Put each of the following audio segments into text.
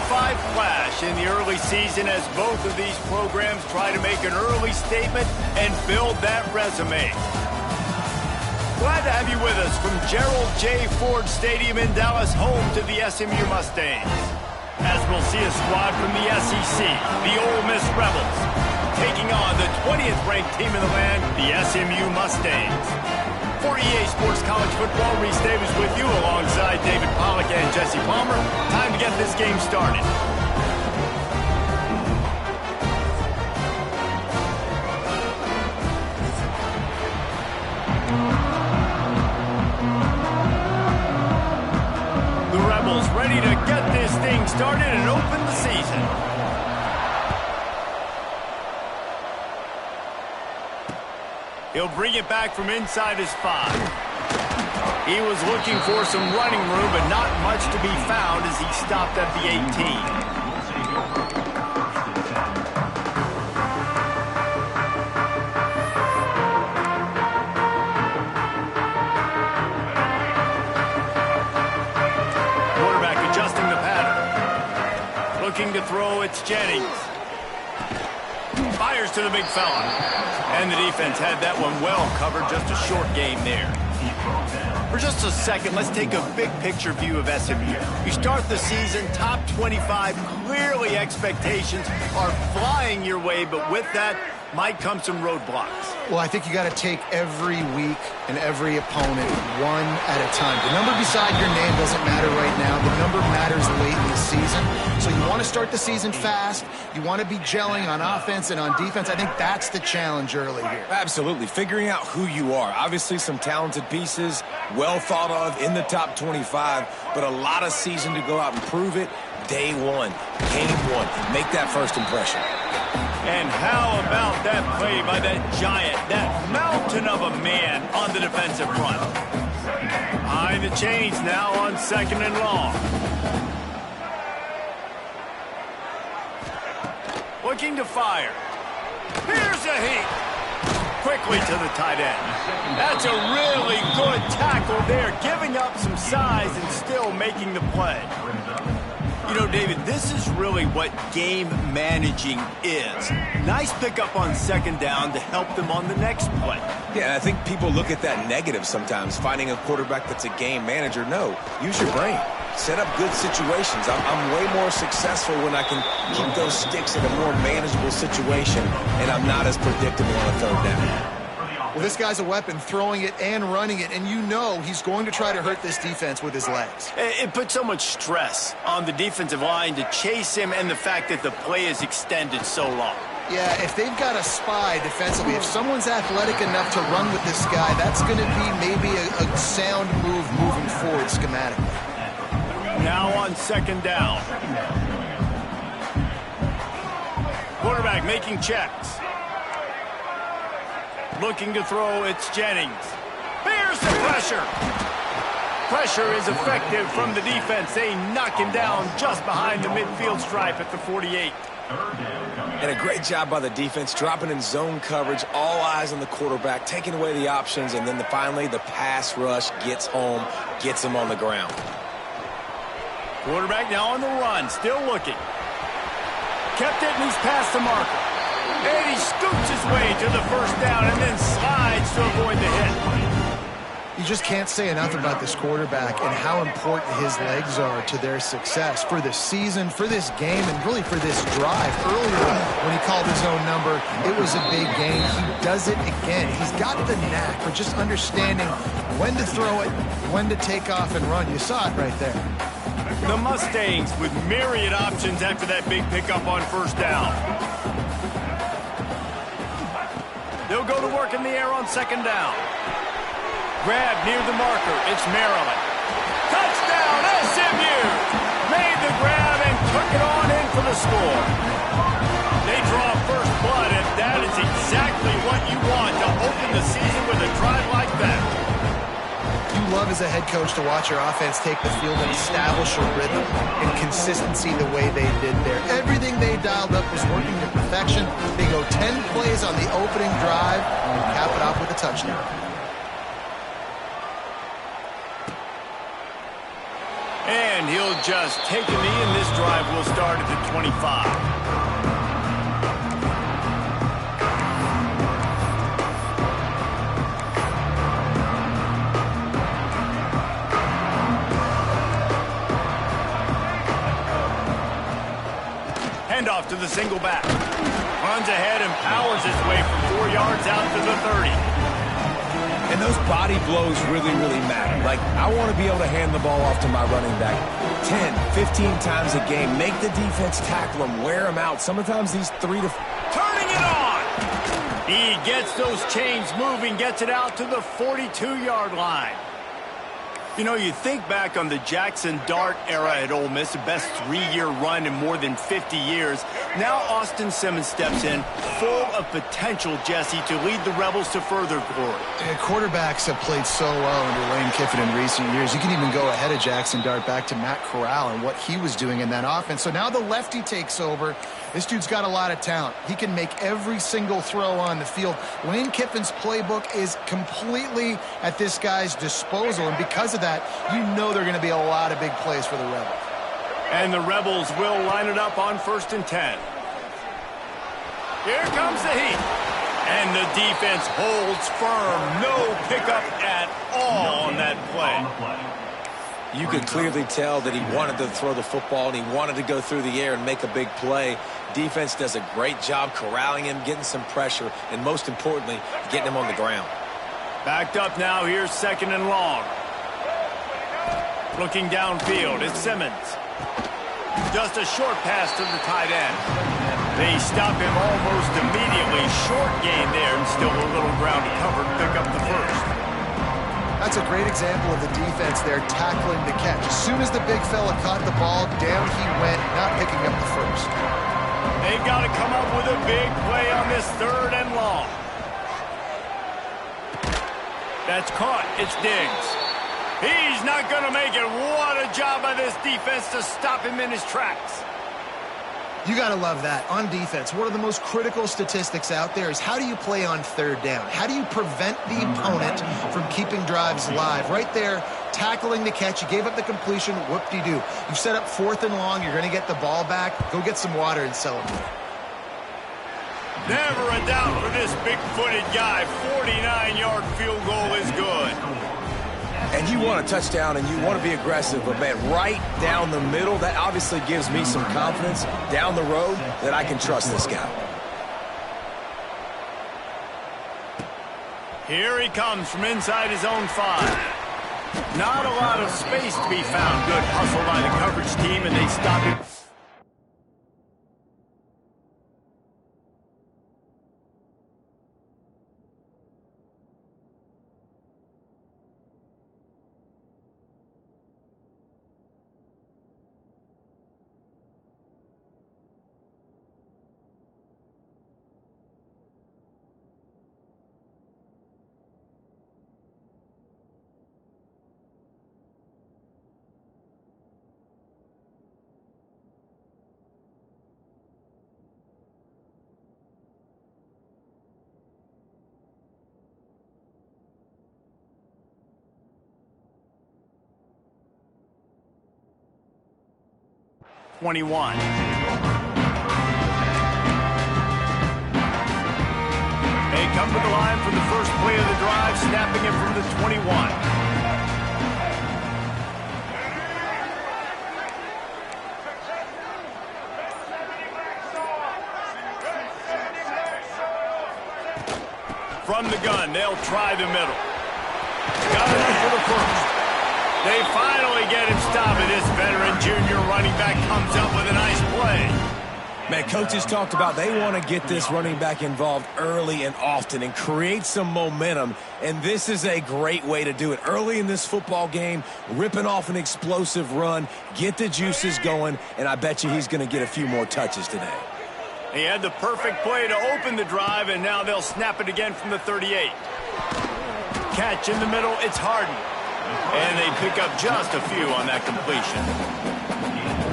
flash in the early season as both of these programs try to make an early statement and build that resume. Glad to have you with us from Gerald J. Ford Stadium in Dallas, home to the SMU Mustangs. As we'll see a squad from the SEC, the Ole Miss Rebels, taking on the 20th ranked team in the land, the SMU Mustangs. For EA Sports College Football, Reese Davis with you alongside David Pollack and Jesse Palmer. Time to get this game started. The Rebels ready to get this thing started and open the season. He'll bring it back from inside his 5. He was looking for some running room, but not much to be found as he stopped at the 18. Quarterback adjusting the pattern. Looking to throw, it's Jennings. Fires to the big fella. And the defense had that one well covered, just a short game there. For just a second, let's take a big picture view of SMU. You start the season top 25, clearly expectations are flying your way, but with that might come some roadblocks. Well, I think you got to take every week and every opponent one at a time. The number beside your name doesn't matter right now. The number matters late in the season. So you want to start the season fast. You want to be gelling on offense and on defense. I think that's the challenge early here. Absolutely. Figuring out who you are. Obviously some talented pieces, well thought of in the top 25, but a lot of season to go out and prove it. Day one, game one. Make that first impression. And how about that play by that giant, that mountain of a man on the defensive front? Behind the chains now on 2nd and long. Looking to fire. Here's a heat. Quickly to the tight end. That's a really good tackle there, giving up some size and still making the play. You know, David, this is really what game managing is. Nice pickup on 2nd down to help them on the next play. Yeah, I think people look at that negative sometimes, finding a quarterback that's a game manager. No, use your brain. Set up good situations. I'm way more successful when I can keep those sticks in a more manageable situation, and I'm not as predictable on a 3rd down. Well, this guy's a weapon, throwing it and running it, and you know he's going to try to hurt this defense with his legs. It puts so much stress on the defensive line to chase him and the fact that the play is extended so long. Yeah, if they've got a spy defensively, if someone's athletic enough to run with this guy, that's going to be maybe a sound move moving forward schematically. Now on 2nd down. Quarterback making checks. Looking to throw, it's Jennings. Here's the pressure. Pressure is effective from the defense. They knock him down just behind the midfield stripe at the 48. And a great job by the defense, dropping in zone coverage, all eyes on the quarterback, taking away the options, and then finally the pass rush gets home, gets him on the ground. Quarterback now on the run, still looking. Kept it, and he's past the marker. And he scoots his way to the 1st down and then slides to avoid the hit. You just can't say enough about this quarterback and how important his legs are to their success for this season, for this game, and really for this drive. Earlier, when he called his own number, it was a big game. He does it again. He's got the knack for just understanding when to throw it, when to take off and run. You saw it right there. The Mustangs with myriad options after that big pickup on 1st down. They'll go to work in the air on 2nd down. Grab near the marker. It's Maryland. Touchdown, SMU! Made the grab and took it on in for the score. They draw first blood, and that is exactly what you want to open the season with a drive like that. You love as a head coach to watch your offense take the field and establish a rhythm and consistency the way they did there. Everything they dialed up was working to perfection. They go 10 plays on the opening drive and cap it off with a touchdown. And And he'll just take a knee, and this drive will start at the 25. Handoff to the single back. Runs ahead and powers his way from 4 yards out to the 30. And those body blows really, really matter. Like, I want to be able to hand the ball off to my running back 10, 15 times a game. Make the defense tackle him, wear him out. Sometimes these 3 to... Turning it on! He gets those chains moving, gets it out to the 42-yard line. You know, you think back on the Jackson Dart era at Ole Miss, the best 3-year run in more than 50 years. Now Austin Simmons steps in, full of potential, Jesse, to lead the Rebels to further glory. Quarterbacks have played so well under Lane Kiffin in recent years. You can even go ahead of Jackson Dart back to Matt Corral and what he was doing in that offense. So now the lefty takes over. This dude's got a lot of talent. He can make every single throw on the field. Lane Kiffin's playbook is completely at this guy's disposal, and because of that, you know there are going to be a lot of big plays for the Rebels. And the Rebels will line it up on 1st and 10. Here comes the heat. And the defense holds firm. No pickup at all on that play. You could clearly tell that he wanted to throw the football and he wanted to go through the air and make a big play. Defense does a great job corralling him, getting some pressure, and most importantly, getting him on the ground. Backed up now, here's 2nd and long. Looking downfield, it's Simmons. Just a short pass to the tight end. They stop him almost immediately. Short gain there, and still a little ground to cover to pick up the first. That's a great example of the defense there tackling the catch. As soon as the big fella caught the ball, down he went, not picking up the first. They've got to come up with a big play on this 3rd and long. That's caught. It's Diggs. He's not going to make it. What a job by this defense to stop him in his tracks. You got to love that. On defense, one of the most critical statistics out there is how do you play on 3rd down? How do you prevent the opponent from keeping drives live? Right there, tackling the catch. You gave up the completion. Whoop-de-doo. You set up 4th and long. You're going to get the ball back. Go get some water and celebrate. Never a doubt for this big-footed guy. 49-yard field goal is good. And you want a touchdown and you want to be aggressive, but man, right down the middle, that obviously gives me some confidence down the road that I can trust this guy. Here he comes from inside his own 5. Not a lot of space to be found. Good hustle by the coverage team, and they stop him. They come to the line for the first play of the drive, snapping it from the 21. From the gun, they'll try the middle. Got enough for the first. They finally get him stopped, and this veteran junior running back comes up with a nice play. Man, coaches talked about they want to get this running back involved early and often and create some momentum, and this is a great way to do it. Early in this football game, ripping off an explosive run, get the juices going, and I bet you he's going to get a few more touches today. He had the perfect play to open the drive, and now they'll snap it again from the 38. Catch in the middle, it's Harden. And they pick up just a few on that completion.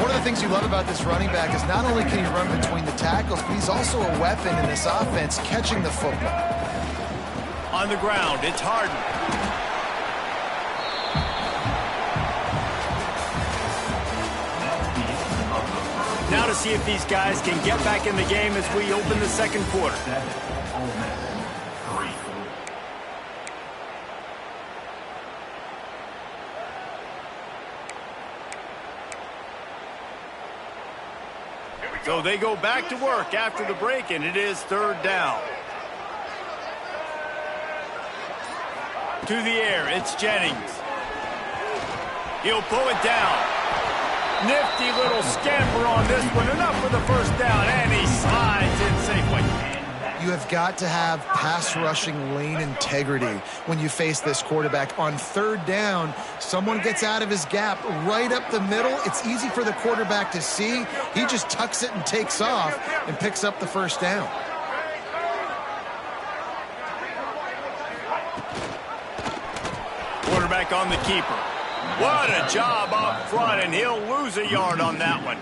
One of the things you love about this running back is not only can he run between the tackles, but he's also a weapon in this offense catching the football. On the ground, it's Harden. Now to see if these guys can get back in the game as we open the second quarter. So they go back to work after the break, and it is third down. To the air, it's Jennings. He'll pull it down. Nifty little scamper on this one. Enough for the first down, and he slides in safely. You have got to have pass rushing lane integrity when you face this quarterback. On third down, someone gets out of his gap right up the middle. It's easy for the quarterback to see. He just tucks it and takes off and picks up the first down. Quarterback on the keeper. What a job up front, and he'll lose a yard on that one.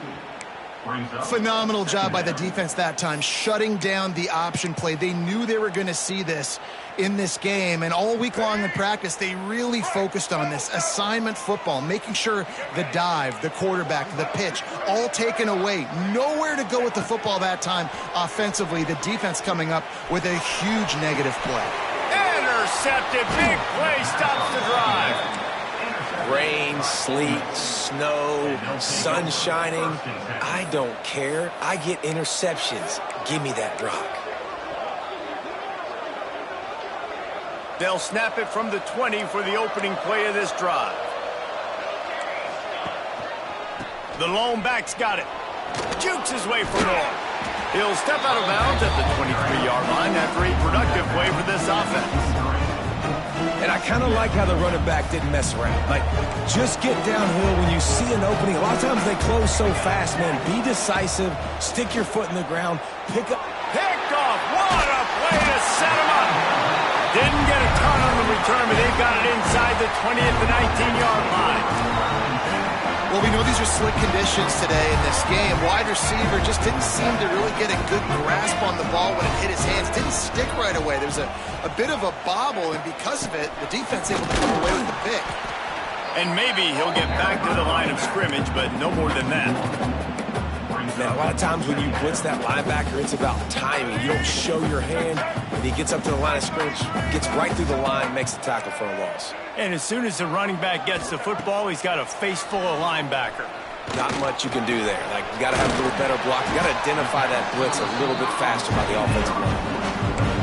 Phenomenal job by the defense that time, shutting down the option play. They knew they were going to see this in this game, and all week long in practice, they really focused on this assignment football, making sure the dive, the quarterback, the pitch, all taken away. Nowhere to go with the football that time offensively. The defense coming up with a huge negative play. Intercepted. Big play stops the drive. Rain, sleet, snow, sun shining. I don't care. I get interceptions. Give me that rock. They'll snap it from the 20 for the opening play of this drive. The lone back's got it. Jukes his way for more. He'll step out of bounds at the 23-yard line after a productive play for this offense. And I kind of like how the running back didn't mess around. Like, just get downhill when you see an opening. A lot of times they close so fast, man. Be decisive. Stick your foot in the ground. Picked off. What a play to set him up. Didn't get a ton on the return, but they've got it inside the 20 at the 19-yard line. Well, we know these are slick conditions today in this game. Wide receiver just didn't seem to really get a good grasp on the ball when it hit his hands. Didn't stick right away. There was a bit of a bobble, and because of it, the defense able to come away with the pick. And maybe he'll get back to the line of scrimmage, but no more than that. Man, a lot of times when you blitz that linebacker, it's about timing. You don't show your hand, and he gets up to the line of scrimmage, gets right through the line, makes the tackle for a loss. And as soon as the running back gets the football, he's got a face full of linebacker. Not much you can do there. Like, you got to have a little better block. You got to identify that blitz a little bit faster by the offensive line.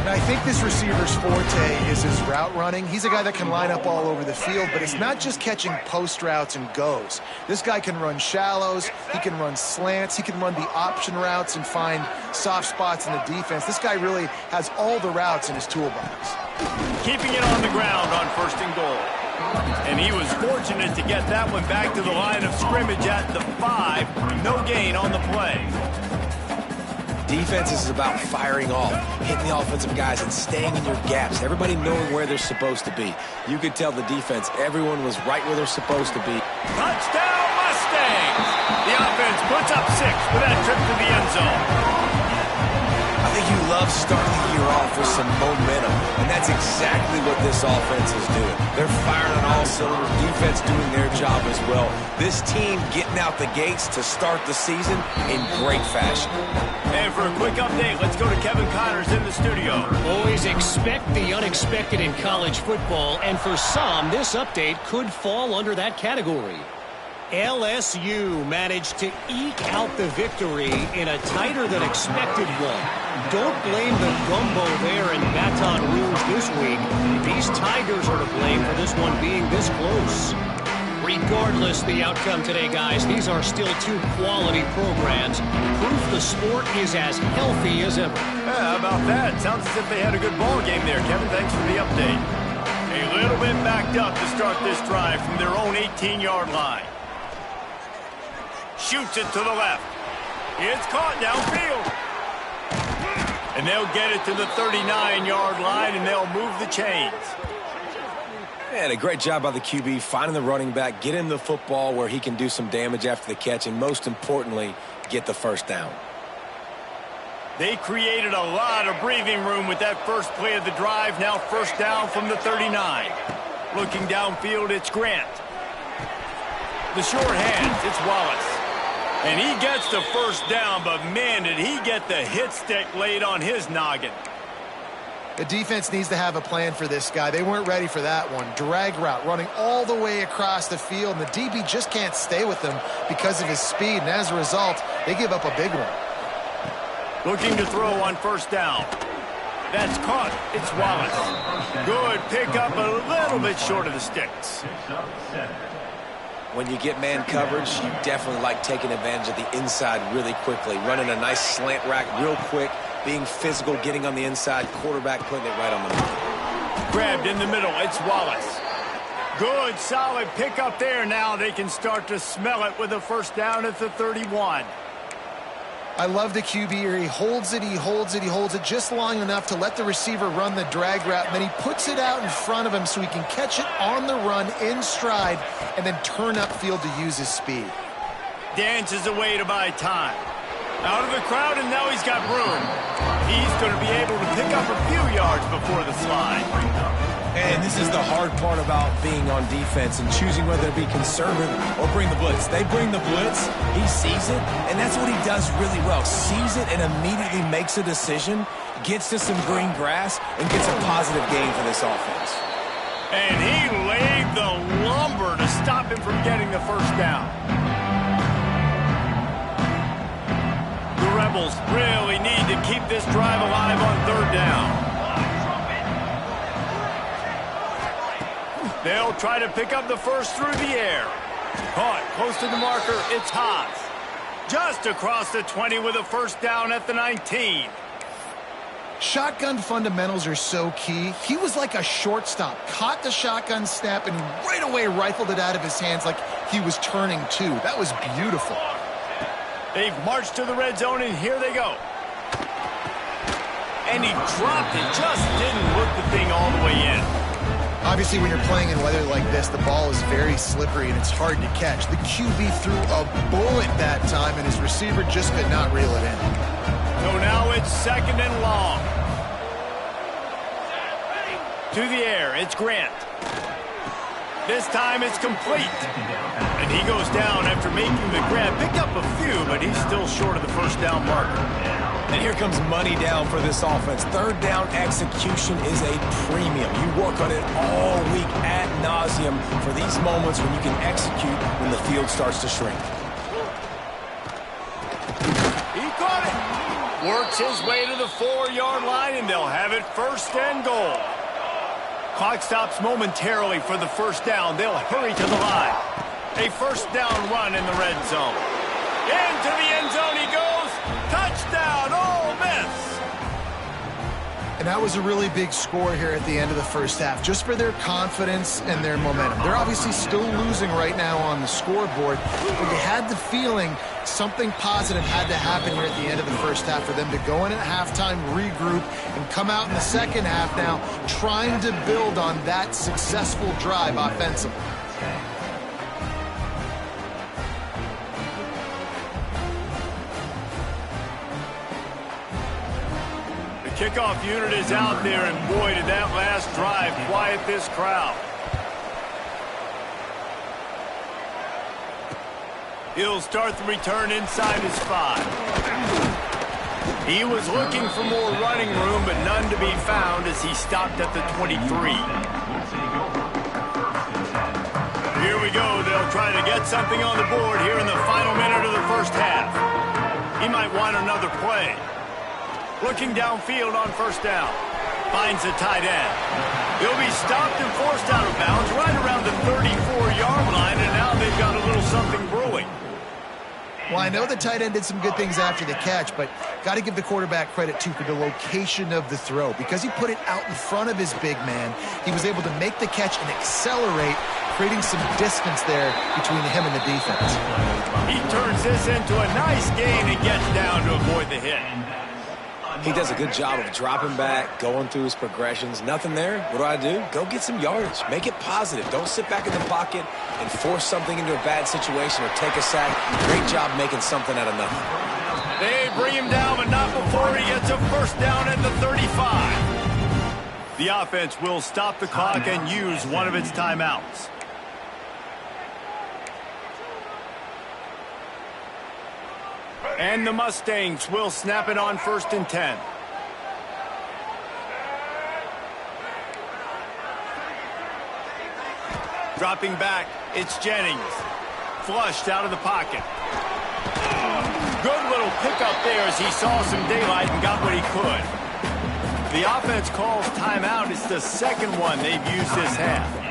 And I think this receiver's forte is his route running. He's a guy that can line up all over the field, but it's not just catching post routes and goes. This guy can run shallows, he can run slants, he can run the option routes and find soft spots in the defense. This guy really has all the routes in his toolbox. Keeping it on the ground on 1st and goal. And he was fortunate to get that one back to the line of scrimmage at the 5. No gain on the play. Defense is about firing off, hitting the offensive guys and staying in your gaps. Everybody knowing where they're supposed to be. You could tell the defense, everyone was right where they're supposed to be. Touchdown Mustangs! The offense puts up 6 for that trip to the end zone. I think you love starting the year off with some momentum, and that's exactly what this offense is doing. They're firing on all cylinders, defense doing their job as well. This team getting out the gates to start the season in great fashion. And for a quick update, let's go to Kevin Connors in the studio. Always expect the unexpected in college football, and for some, this update could fall under that category. LSU managed to eke out the victory in a tighter than expected one. Don't blame the gumbo there in Baton Rouge this week. These Tigers are to blame for this one being this close. Regardless the outcome today, guys, these are still 2 quality programs. Proof the sport is as healthy as ever. Yeah, how about that? Sounds as if they had a good ball game there, Kevin. Thanks for the update. A little bit backed up to start this drive from their own 18-yard line. Shoots it to the left. It's caught downfield. And they'll get it to the 39-yard line, and they'll move the chains. And a great job by the QB, finding the running back, get him the football where he can do some damage after the catch, and most importantly, get the first down. They created a lot of breathing room with that first play of the drive. Now first down from the 39. Looking downfield, it's Grant. The short hands, it's Wallace. And he gets the first down, but man, did he get the hit stick laid on his noggin. The defense needs to have a plan for this guy. They weren't ready for that one. Drag route running all the way across the field, and the DB just can't stay with them because of his speed, and as a result, they give up a big one. Looking to throw on first down. That's caught. It's Wallace. Good pickup, a little bit short of the sticks. When you get man coverage, you definitely like taking advantage of the inside really quickly. Running a nice slant rack real quick, being physical, getting on the inside, quarterback putting it right on the money. Grabbed in the middle. It's Wallace. Good, solid pickup there. Now they can start to smell it with a first down at the 31. I love the QB here. He holds it, he holds it, he holds it just long enough to let the receiver run the drag route, and then he puts it out in front of him so he can catch it on the run in stride and then turn upfield to use his speed. Dances away to buy time. Out of the crowd, and now he's got room. He's going to be able to pick up a few yards before the slide. And this is the hard part about being on defense and choosing whether to be conservative or bring the blitz. They bring the blitz, he sees it, and that's what he does really well. Sees it and immediately makes a decision, gets to some green grass, and gets a positive gain for this offense. And he laid the lumber to stop him from getting the first down. The Rebels really need to keep this drive alive on third down. They'll try to pick up the first through the air. Caught close to the marker. It's Haas. Just across the 20 with a first down at the 19. Shotgun fundamentals are so key. He was like a shortstop. Caught the shotgun snap and right away rifled it out of his hands like he was turning two. That was beautiful. They've marched to the red zone, and here they go. And he dropped it. Just didn't look the thing all the way in. Obviously, when you're playing in weather like this, the ball is very slippery and it's hard to catch. The QB threw a bullet that time, and his receiver just could not reel it in. So now it's second and long. To the air, it's Grant. This time it's complete. And he goes down after making the grab. Picked up a few, but he's still short of the first down marker. And here comes money down for this offense. Third down execution is a premium. You work on it all week ad nauseum for these moments when you can execute when the field starts to shrink. He caught it. Works his way to the 4-yard line, and they'll have it first and goal. Clock stops momentarily for the first down. They'll hurry to the line. A first down run in the red zone. Into the end zone he goes. Touchdown, Ole Miss! And that was a really big score here at the end of the first half, just for their confidence and their momentum. They're obviously still losing right now on the scoreboard, but you had the feeling something positive had to happen here at the end of the first half for them to go in at halftime, regroup, and come out in the second half now trying to build on that successful drive offensively. Kickoff unit is out there, and boy, did that last drive quiet this crowd. He'll start the return inside his 5. He was looking for more running room, but none to be found as he stopped at the 23. Here we go. They'll try to get something on the board here in the final minute of the first half. He might want another play. Looking downfield on first down. Finds the tight end. He'll be stopped and forced out of bounds right around the 34-yard line, and now they've got a little something brewing. Well, I know the tight end did some good things after the catch, but got to give the quarterback credit, too, for the location of the throw. Because he put it out in front of his big man, he was able to make the catch and accelerate, creating some distance there between him and the defense. He turns this into a nice gain and gets down to avoid the hit. He does a good job of dropping back, going through his progressions. Nothing there. What do? Go get some yardage. Make it positive. Don't sit back in the pocket and force something into a bad situation or take a sack. Great job making something out of nothing. They bring him down, but not before he gets a first down at the 35. The offense will stop the clock and use one of its timeouts. And the Mustangs will snap it on 1st and 10. Dropping back, it's Jennings. Flushed out of the pocket. Good little pickup there as he saw some daylight and got what he could. The offense calls timeout. It's the second one they've used this half.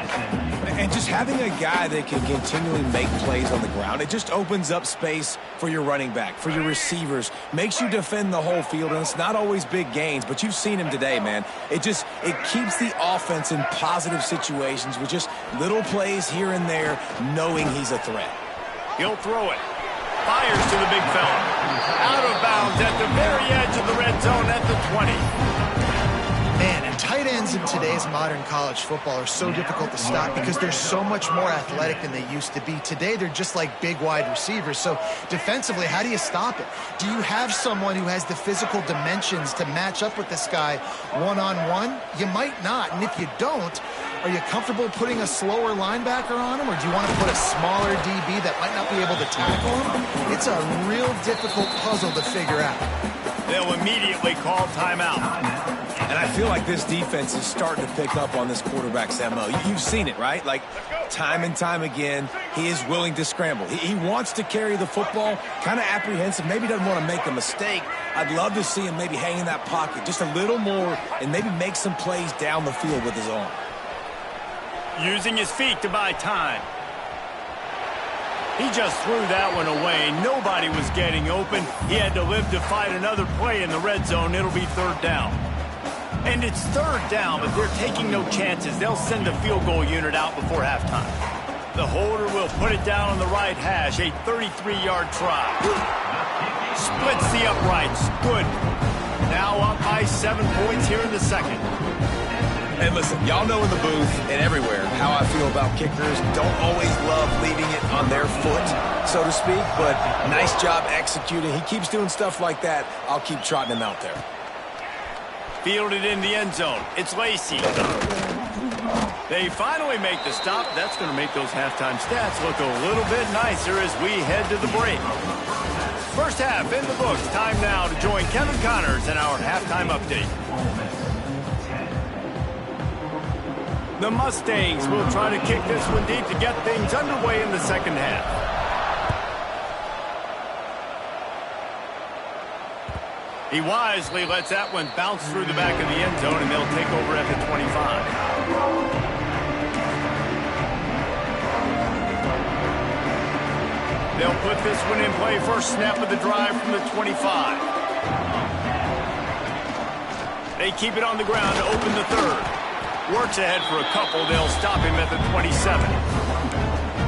And just having a guy that can continually make plays on the ground, it just opens up space for your running back, for your receivers, makes you defend the whole field, and it's not always big gains, but you've seen him today, man. It keeps the offense in positive situations with just little plays here and there, knowing he's a threat. He'll throw it. Fires to the big fella. Out of bounds at the very edge of the red zone at the 20. Man, and tight ends in today's modern college football are so difficult to stop because they're so much more athletic than they used to be. Today, they're just like big wide receivers. So defensively, how do you stop it? Do you have someone who has the physical dimensions to match up with this guy one-on-one? You might not. And if you don't, are you comfortable putting a slower linebacker on him, or do you want to put a smaller DB that might not be able to tackle him? It's a real difficult puzzle to figure out. They'll immediately call timeout. And I feel like this defense is starting to pick up on this quarterback's MO. You've seen it, right? Like, time and time again, he is willing to scramble. He wants to carry the football, kind of apprehensive, maybe doesn't want to make a mistake. I'd love to see him maybe hang in that pocket just a little more and maybe make some plays down the field with his arm. Using his feet to buy time. He just threw that one away. Nobody was getting open. He had to live to fight another play in the red zone. It'll be 3rd down. And it's 3rd down, but they're taking no chances. They'll send a field goal unit out before halftime. The holder will put it down on the right hash. A 33-yard try. Splits the uprights. Good. Now up by 7 points here in the second. And listen, y'all know in the booth and everywhere how I feel about kickers. Don't always love leaving it on their foot, so to speak, but nice job executing. He keeps doing stuff like that. I'll keep trotting him out there. Fielded in the end zone. It's Lacey. They finally make the stop. That's going to make those halftime stats look a little bit nicer as we head to the break. First half in the books. Time now to join Kevin Connors in our halftime update. The Mustangs will try to kick this one deep to get things underway in the second half. He wisely lets that one bounce through the back of the end zone, and they'll take over at the 25. They'll put this one in play. First snap of the drive from the 25. They keep it on the ground to open the 3rd. Works ahead for a couple. They'll stop him at the 27.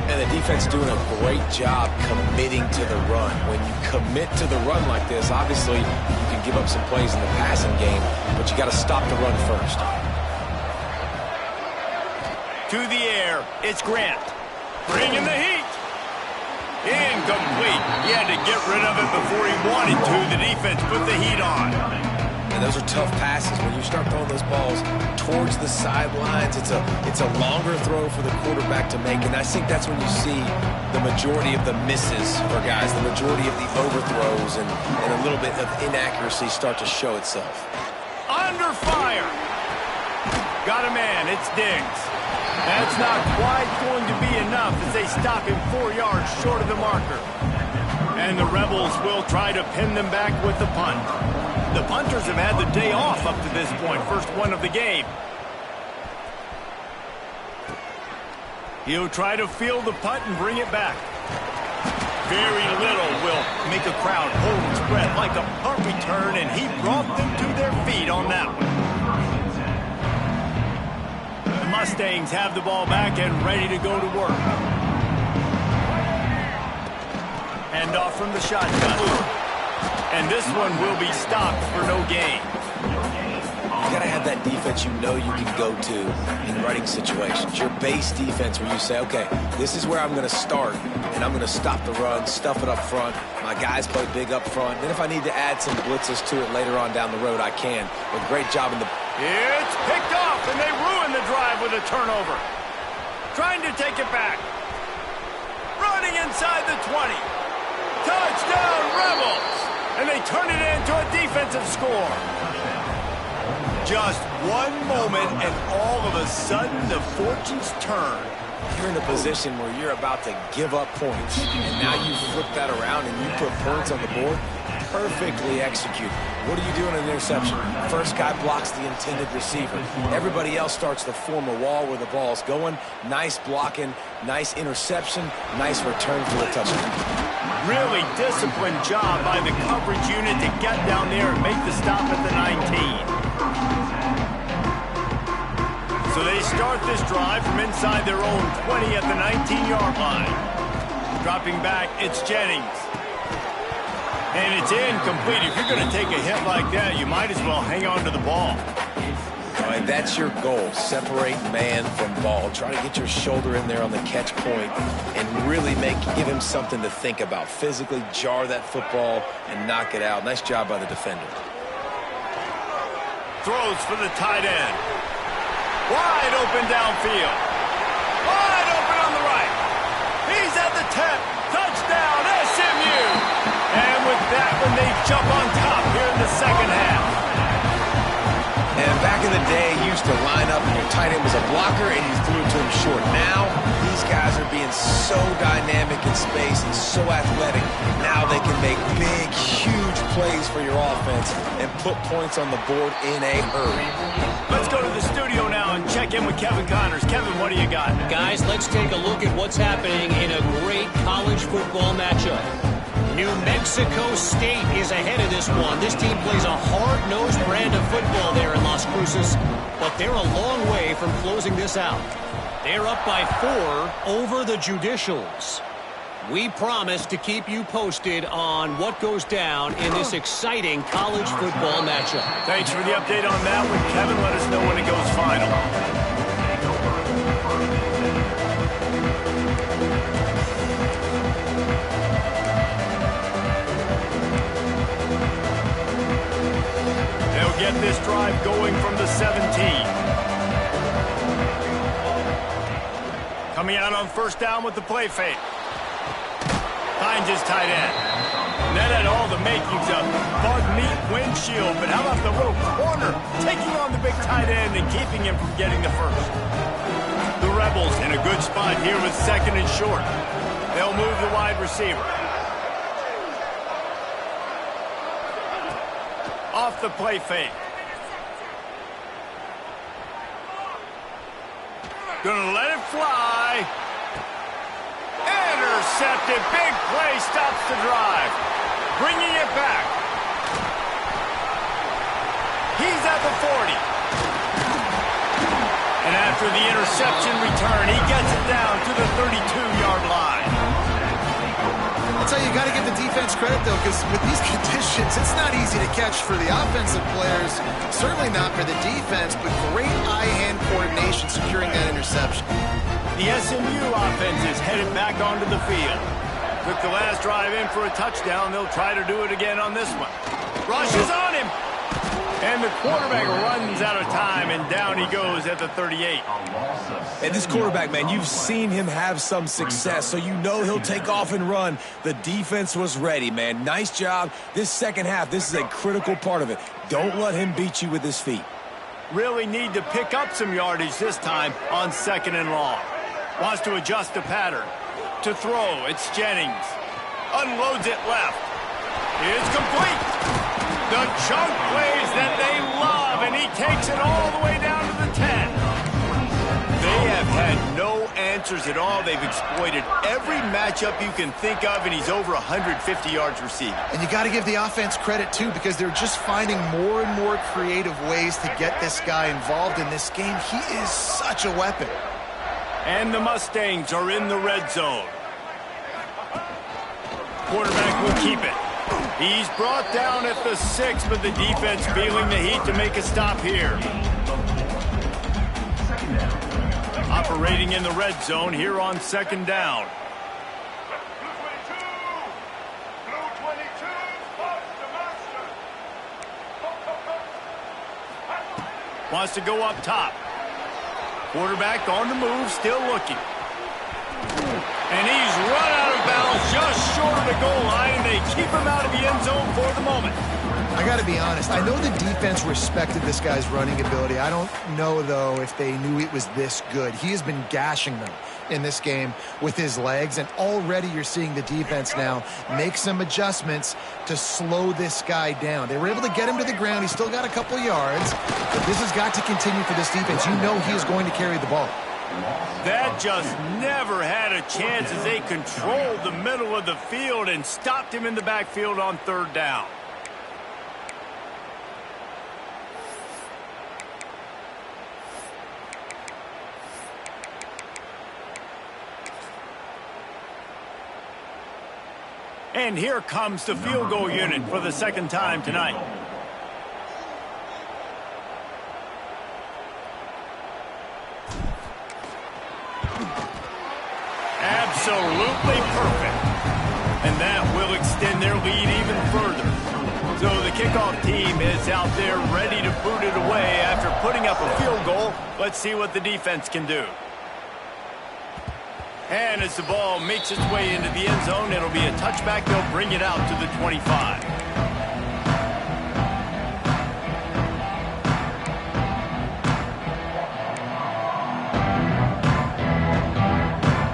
And the defense doing a great job committing to the run. When you commit to the run like this, obviously you can give up some plays in the passing game, but you got to stop the run first. To the air, it's Grant. Bringing the heat. Incomplete. He had to get rid of it before he wanted to. The defense put the heat on. And those are tough passes. When you start throwing those balls towards the sidelines, it's a longer throw for the quarterback to make. And I think that's when you see the majority of the misses for guys, the majority of the overthrows and a little bit of inaccuracy start to show itself. Under fire. Got a man. It's Diggs. That's not quite going to be enough as they stop him 4 yards short of the marker. And the Rebels will try to pin them back with the punt. The punters have had the day off up to this point. First one of the game. He'll try to field the punt and bring it back. Very little will make a crowd hold its breath like a punt return, and he brought them to their feet on that one. The Mustangs have the ball back and ready to go to work. Hand off from the shotgun. And this one will be stopped for no gain. You got to have that defense you know you can go to in running situations. Your base defense where you say, okay, this is where I'm going to start, and I'm going to stop the run, stuff it up front. My guys play big up front. Then if I need to add some blitzes to it later on down the road, I can. But great job in the... It's picked off, and they ruin the drive with a turnover. Trying to take it back. Running inside the 20. Touchdown, Rebels! And they turn it into a defensive score. Just one moment, and all of a sudden, the fortunes turn. You're in a position where you're about to give up points, and now you flip that around and you put points on the board. Perfectly executed. What do you do in an interception? First guy blocks the intended receiver. Everybody else starts to form a wall where the ball's going. Nice blocking, nice interception, nice return for a touchdown. Really disciplined job by the coverage unit to get down there and make the stop at the 19. So they start this drive from inside their own 20 at the 19-yard line. Dropping back, it's Jennings. And it's incomplete. If you're going to take a hit like that, you might as well hang on to the ball. All right, that's your goal. Separate man from ball. Try to get your shoulder in there on the catch point and really give him something to think about. Physically jar that football and knock it out. Nice job by the defender. Throws for the tight end. Wide open downfield. Wide open on the right. He's at the 10. Touchdown, SMU. And with that one, they jump on top here in the second half. And back in the day, you used to line up and your tight end was a blocker and you threw it to him short. Now, these guys are being so dynamic in space and so athletic. Now they can make big, huge plays for your offense and put points on the board in a hurry. Let's go to the studio now and check in with Kevin Connors. Kevin, what do you got? Guys, let's take a look at what's happening in a great college football matchup. New Mexico State is ahead of this one. This team plays a hard-nosed brand of football there in Las Cruces, but they're a long way from closing this out. They're up by 4 over the Judicials. We promise to keep you posted on what goes down in this exciting college football matchup. Thanks for the update on that one, Kevin. Let us know when it goes final. Get this drive going from the 17. Coming out on first down with the play fake. Finds his tight end. That had all the makings of bug meat windshield, but how about the little corner taking on the big tight end and keeping him from getting the first? The Rebels in a good spot here with second and short. They'll move the wide receiver. Off the play fake. Gonna let it fly. Intercepted. Big play stops the drive. Bringing it back. He's at the 40. And after the interception return, he gets it down to the 32-yard line. I'll tell you got to give the defense credit, though, because with these conditions, it's not easy to catch for the offensive players, certainly not for the defense, but great eye-hand coordination securing that interception. The SMU offense is headed back onto the field. Took the last drive in for a touchdown. They'll try to do it again on this one. Rushes on him. And the quarterback runs out of time, and down he goes at the 38. And this quarterback, man, you've seen him have some success, so you know he'll take off and run. The defense was ready, man. Nice job. This second half, this is a critical part of it. Don't let him beat you with his feet. Really need to pick up some yardage this time on second and long. Wants to adjust the pattern. To throw, it's Jennings. Unloads it left. It's complete. The chunk plays that they love, and he takes it all the way down to the 10. They have had no answers at all. They've exploited every matchup you can think of, and he's over 150 yards receiving. And you got to give the offense credit, too, because they're just finding more and more creative ways to get this guy involved in this game. He is such a weapon. And the Mustangs are in the red zone. Quarterback will keep it. He's brought down at the 6, but the defense feeling the heat to make a stop here. Operating in the red zone here on second down. Wants to go up top. Quarterback on the move, still looking. And he's run out of bounds ball's just short of the goal line, and they keep him out of the end zone for the moment. I got to be honest. I know the defense respected this guy's running ability. I don't know, though, if they knew it was this good. He has been gashing them in this game with his legs, and already you're seeing the defense now make some adjustments to slow this guy down. They were able to get him to the ground. He's still got a couple yards, but this has got to continue for this defense. You know he is going to carry the ball. That just never had a chance as they controlled the middle of the field and stopped him in the backfield on third down. And here comes the field goal unit for the second time tonight. Absolutely perfect. And that will extend their lead even further. So the kickoff team is out there ready to boot it away after putting up a field goal. Let's see what the defense can do. And as the ball makes its way into the end zone, it'll be a touchback. They'll bring it out to the 25.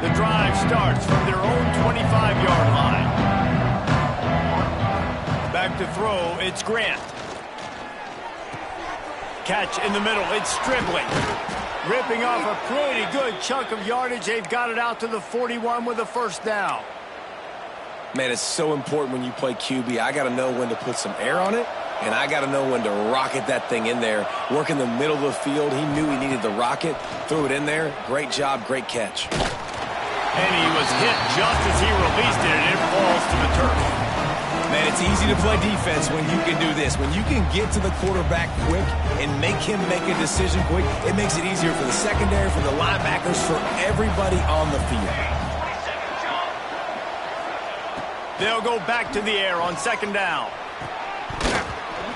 The drive starts from their own 25-yard line. Back to throw, it's Grant. Catch in the middle, it's Stribling. Ripping off a pretty good chunk of yardage. They've got it out to the 41 with a first down. Man, it's so important when you play QB. I got to know when to put some air on it, and I got to know when to rocket that thing in there. Work in the middle of the field. He knew he needed the rocket. Threw it in there. Great job, great catch. And he was hit just as he released it, and it falls to the turf. Man, it's easy to play defense when you can do this. When you can get to the quarterback quick and make him make a decision quick, it makes it easier for the secondary, for the linebackers, for everybody on the field. They'll go back to the air on second down.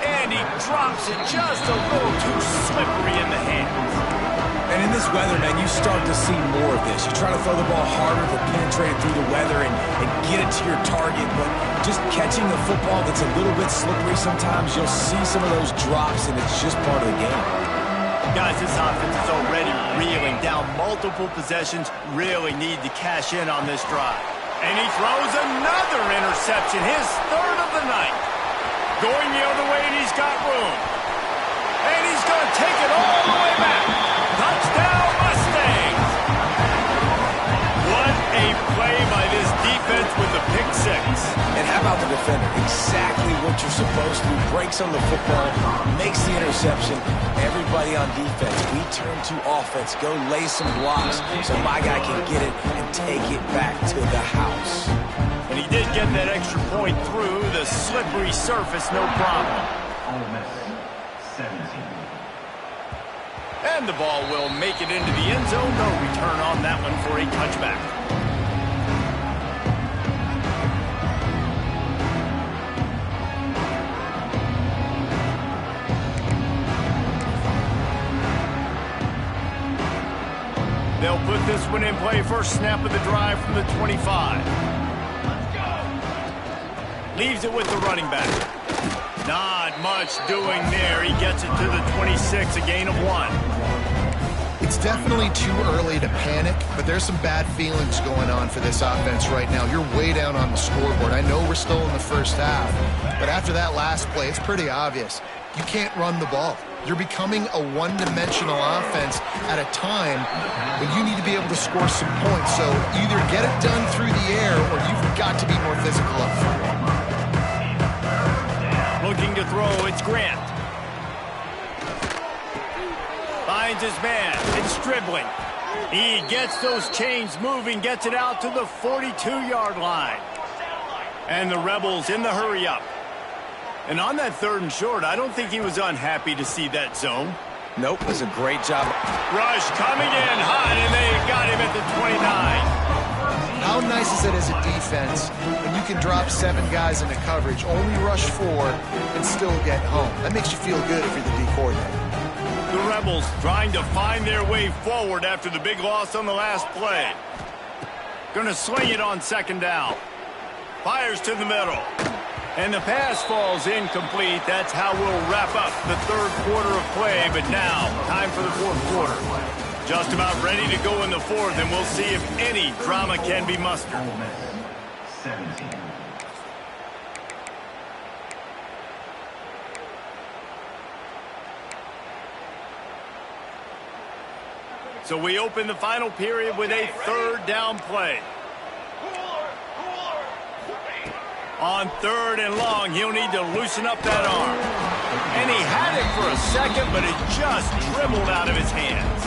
And he drops it just a little too slippery in the hands. And in this weather, man, you start to see more of this. You try to throw the ball harder to penetrate through the weather and get it to your target, but just catching a football that's a little bit slippery sometimes, you'll see some of those drops, and it's just part of the game. Guys, this offense is already reeling down multiple possessions, really need to cash in on this drive. And he throws another interception, his third of the night. Going the other way, and he's got room. And he's going to take it all the way back. Touchdown, Mustangs! What a play by this defense with the pick six. And how about the defender? Exactly what you're supposed to. Breaks on the football, makes the interception. Everybody on defense, we turn to offense. Go lay some blocks so my guy can get it and take it back to the house. And he did get that extra point through the slippery surface, no problem. 17. And the ball will make it into the end zone. No return on that one for a touchback. They'll put this one in play. First snap of the drive from the 25. Let's go. Leaves it with the running back. Not much doing there. He gets it to the 26, a gain of 1. It's definitely too early to panic, but there's some bad feelings going on for this offense right now. You're way down on the scoreboard. I know we're still in the first half, but after that last play, it's pretty obvious. You can't run the ball. You're becoming a one-dimensional offense at a time when you need to be able to score some points. So either get it done through the air or you've got to be more physical up front. Looking to throw, it's Grant. Finds his man, it's Stribling. He gets those chains moving, gets it out to the 42-yard line. And the Rebels in the hurry-up. And on that third and short, I don't think he was unhappy to see that zone. Nope, it was a great job. Rush coming in hot, and they got him at the 29. How nice is it as a defense when you can drop 7 guys into coverage, only rush 4, and still get home? That makes you feel good if you're the D coordinator. The Rebels trying to find their way forward after the big loss on the last play. Gonna sling it on second down. Fires to the middle. And the pass falls incomplete. That's how we'll wrap up the third quarter of play. But now, time for the fourth quarter. Just about ready to go in the fourth, and we'll see if any drama can be mustered. 17. So we open the final period with a third down play. On third and long, he'll need to loosen up that arm. And he had it for a second, but it just dribbled out of his hands.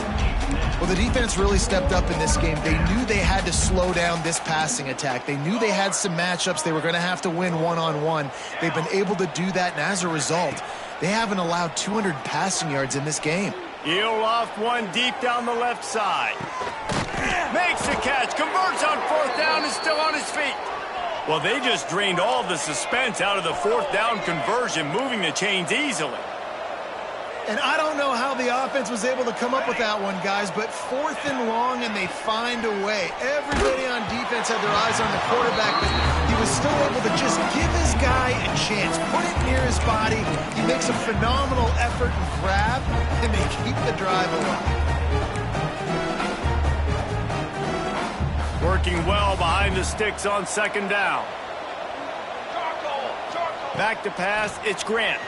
Well, the defense really stepped up in this game. They knew they had to slow down this passing attack. They knew they had some matchups they were going to have to win one-on-one. They've been able to do that, and as a result, they haven't allowed 200 passing yards in this game. He'll loft one deep down the left side. Makes the catch, converts on fourth down, is still on his feet. Well, they just drained all the suspense out of the fourth down conversion, moving the chains easily. And I don't know how the offense was able to come up with that one, guys, but fourth and long, and they find a way. Everybody on defense had their eyes on the quarterback, but he was still able to just give his guy a chance, put it near his body. He makes a phenomenal effort and grab, and they keep the drive alive. Working well behind the sticks on second down. Back to pass, it's Grant.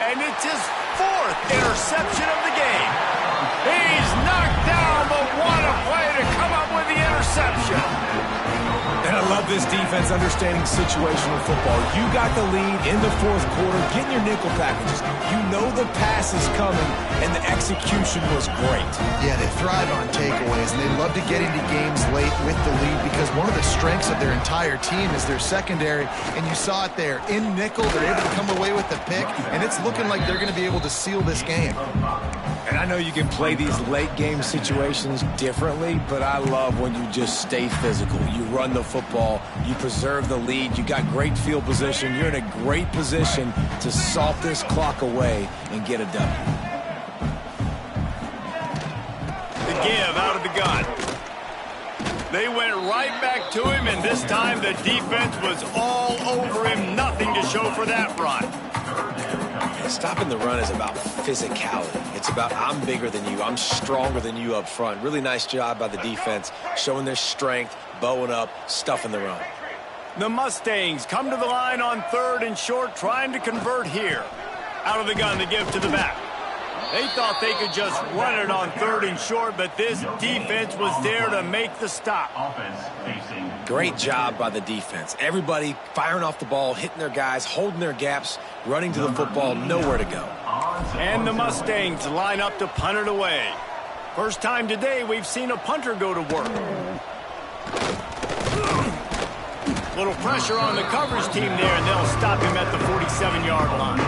And it's his fourth interception of the game. He's knocked down, but what a play to come up with the interception. And I love this defense understanding situational football. You got the lead in the fourth quarter, getting your nickel packages. You know the pass is coming, and the execution was great. Yeah, they thrive on takeaways, and they love to get into games late with the lead because one of the strengths of their entire team is their secondary, and you saw it there. In nickel, they're able to come away with the pick, and it's looking like they're going to be able to seal this game. And I know you can play these late-game situations differently, but I love when you just stay physical. You run the football, you preserve the lead, you got great field position, you're in a great position to salt this clock away and get a W. The give out of the gun. They went right back to him, and this time the defense was all over him. Nothing to show for that run. Stopping the run is about physicality. It's about I'm bigger than you. I'm stronger than you up front. Really nice job by the defense, showing their strength, bowing up, stuffing the run. The Mustangs come to the line on third and short, trying to convert here. Out of the gun, the give to the back. They thought they could just run it on third and short, but this defense was there to make the stop. Great job by the defense. Everybody firing off the ball, hitting their guys, holding their gaps, running to the football, nowhere to go. And the Mustangs line up to punt it away. First time today we've seen a punter go to work. Little pressure on the coverage team there, and they'll stop him at the 47-yard line.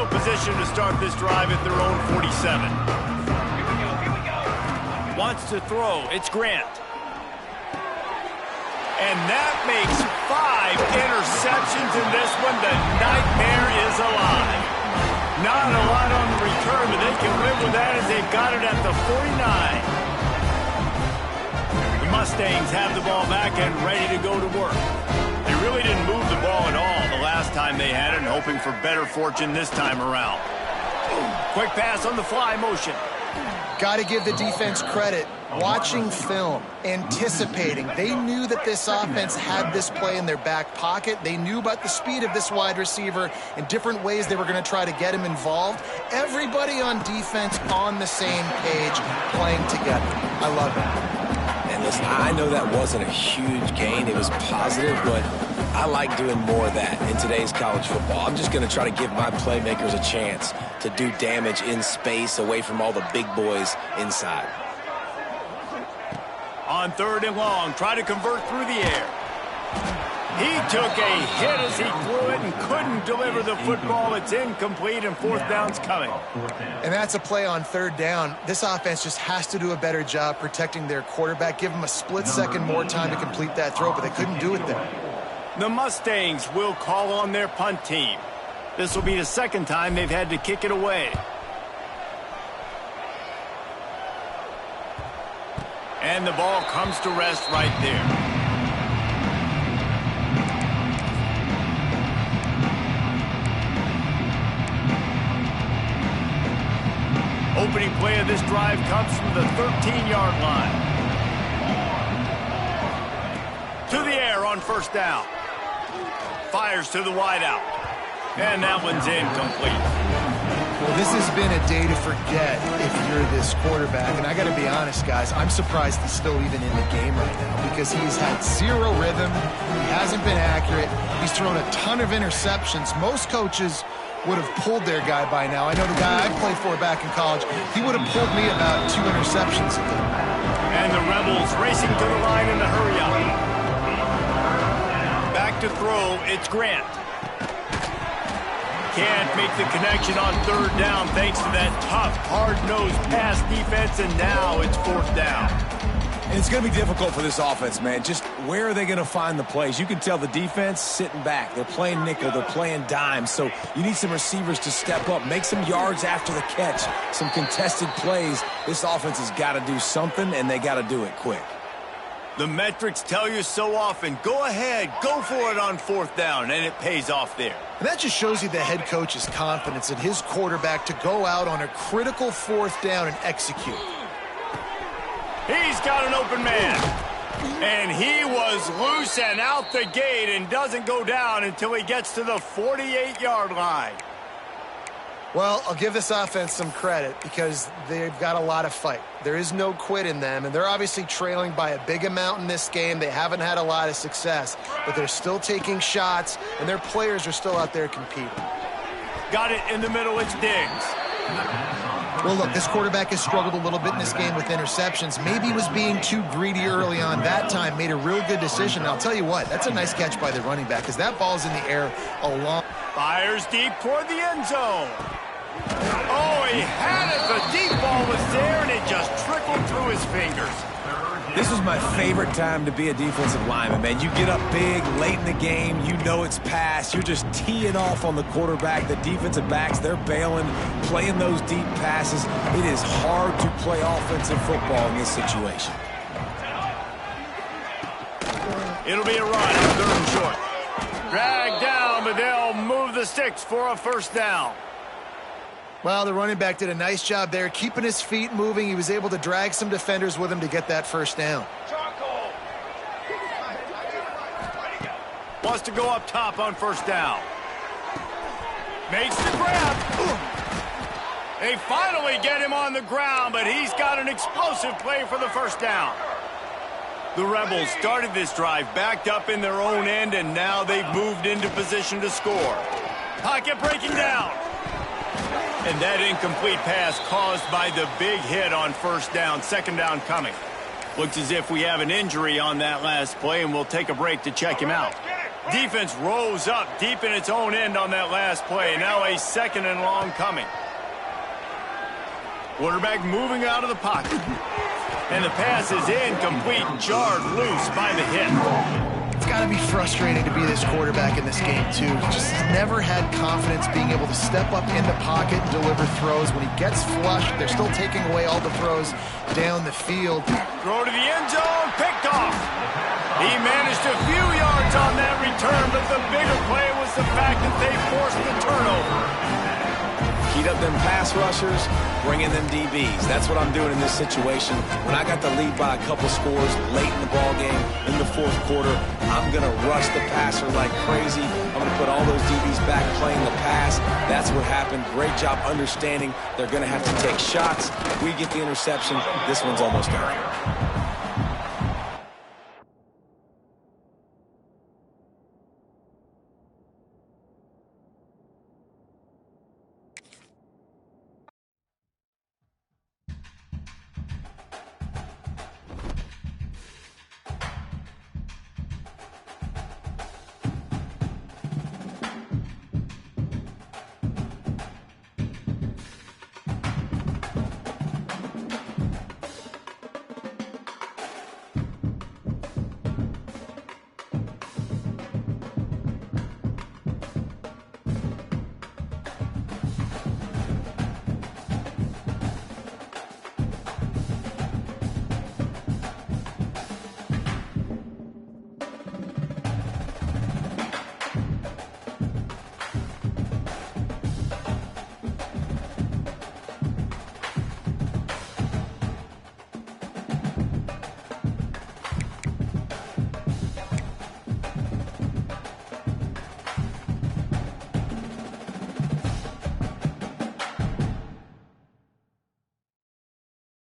Position to start this drive at their own 47. Wants to throw. It's Grant. And that makes 5 interceptions in this one. The nightmare is alive. Not a lot on the return, but they can live with that as they've got it at the 49. The Mustangs have the ball back and ready to go to work. They really didn't move the ball at all the last time they had it, and hoping for better fortune this time around. Quick pass on the fly motion. Got to give the defense credit. Watching film, anticipating. They knew that this offense had this play in their back pocket. They knew about the speed of this wide receiver and different ways they were going to try to get him involved. Everybody on defense on the same page, playing together. I love it. And listen, I know that wasn't a huge gain. It was positive, but I like doing more of that in today's college football. I'm just going to try to give my playmakers a chance to do damage in space away from all the big boys inside. On third and long, try to convert through the air. He took a hit as he threw it and couldn't deliver the football. It's incomplete, and fourth down's coming. And that's a play on third down. This offense just has to do a better job protecting their quarterback. Give him a split second more time to complete that throw, but they couldn't do it there. The Mustangs will call on their punt team. This will be the second time they've had to kick it away. And the ball comes to rest right there. Opening play of this drive comes from the 13-yard line. To the air on first down. Fires to the wideout. And that one's incomplete. Well, this has been a day to forget if you're this quarterback. And I got to be honest, guys, I'm surprised he's still even in the game right now because he's had zero rhythm. He hasn't been accurate. He's thrown a ton of interceptions. Most coaches would have pulled their guy by now. I know the guy I played for back in college, he would have pulled me about 2 interceptions ago. And the Rebels racing to the line in the hurry-up. Back to throw, it's Grant. Can't make the connection on third down thanks to that tough, hard-nosed pass defense, and now it's fourth down. And it's going to be difficult for this offense, man. Just where are they going to find the plays? You can tell the defense sitting back. They're playing nickel. They're playing dime. So you need some receivers to step up, make some yards after the catch, some contested plays. This offense has got to do something, and they got to do it quick. The metrics tell you so often, go ahead, go for it on fourth down, and it pays off there. And that just shows you the head coach's confidence in his quarterback to go out on a critical fourth down and execute. He's got an open man. And he was loose and out the gate and doesn't go down until he gets to the 48-yard line. Well, I'll give this offense some credit because they've got a lot of fight. There is no quit in them, and they're obviously trailing by a big amount in this game. They haven't had a lot of success, but they're still taking shots, and their players are still out there competing. Got it in the middle, it's Diggs. Well, look, this quarterback has struggled a little bit in this game with interceptions. Maybe he was being too greedy early on. That time made a real good decision. And I'll tell you what, that's a nice catch by the running back because that ball's in the air a long. Fires deep toward the end zone. Oh, he had it. The deep ball was there, and it just trickled through his fingers. This was my favorite time to be a defensive lineman, man. You get up big, late in the game, you know it's past. You're just teeing off on the quarterback. The defensive backs, they're bailing, playing those deep passes. It is hard to play offensive football in this situation. It'll be a run on third and short. Dragged down, but they'll move the sticks for a first down. Well, the running back did a nice job there, keeping his feet moving. He was able to drag some defenders with him to get that first down. Wants to go up top on first down. Makes the grab. They finally get him on the ground, but he's got an explosive play for the first down. The Rebels started this drive backed up in their own end, and now they've moved into position to score. Pocket breaking down. And that incomplete pass caused by the big hit on first down. Second down coming. Looks as if we have an injury on that last play, and we'll take a break to check him out. Defense rose up deep in its own end on that last play. Now a second and long coming. Quarterback moving out of the pocket. And the pass is incomplete, jarred loose by the hit. It's got to be frustrating to be this quarterback in this game, too. He just never had confidence being able to step up in the pocket and deliver throws. When he gets flushed, they're still taking away all the throws down the field. Throw to the end zone, picked off. He managed a few yards on that return, but the bigger play was the fact that they forced the turnover. Heat up them pass rushers, bring in them DBs. That's what I'm doing in this situation. When I got the lead by a couple scores late in the ball game, in the fourth quarter, I'm going to rush the passer like crazy. I'm going to put all those DBs back playing the pass. That's what happened. Great job understanding they're going to have to take shots. We get the interception. This one's almost done.